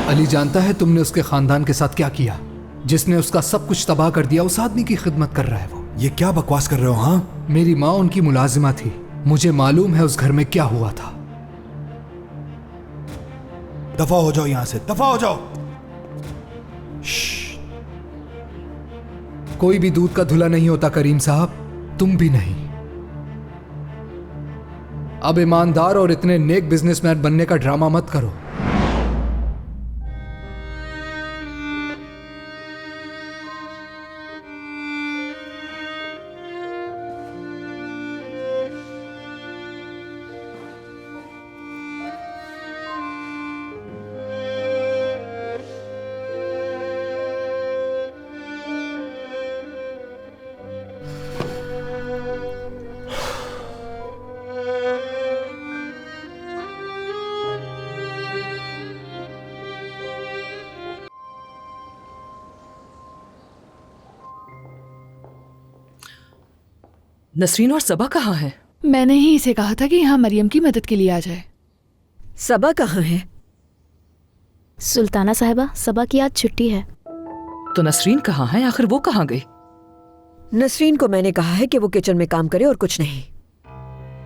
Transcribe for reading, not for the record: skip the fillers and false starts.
अली जानता है तुमने उसके खानदान के साथ क्या किया। जिसने उसका सब कुछ तबाह कर दिया उस आदमी की खिदमत कर रहा है वो। ये क्या बकवास कर रहे हो? हाँ, मेरी माँ उनकी मुलाजिमा थी, मुझे मालूम है उस घर में क्या हुआ था। दफा हो जाओ यहां से, दफा हो जाओ। कोई भी दूध का धुला नहीं होता करीम साहब, तुम भी नहीं। अब ईमानदार और इतने नेक बिजनेसमैन बनने का ड्रामा मत करो। नसरीन और सबा कहाँ हैं? मैंने ही इसे कहा था कि यहाँ मरियम की मदद के लिए आ जाए। सबा कहाँ है? सुल्ताना साहिबा, सबा की आज छुट्टी है। तो नसरीन कहाँ है? आखिर वो कहाँ गई? नसरीन को मैंने कहा है कि वो किचन में काम करे और कुछ नहीं।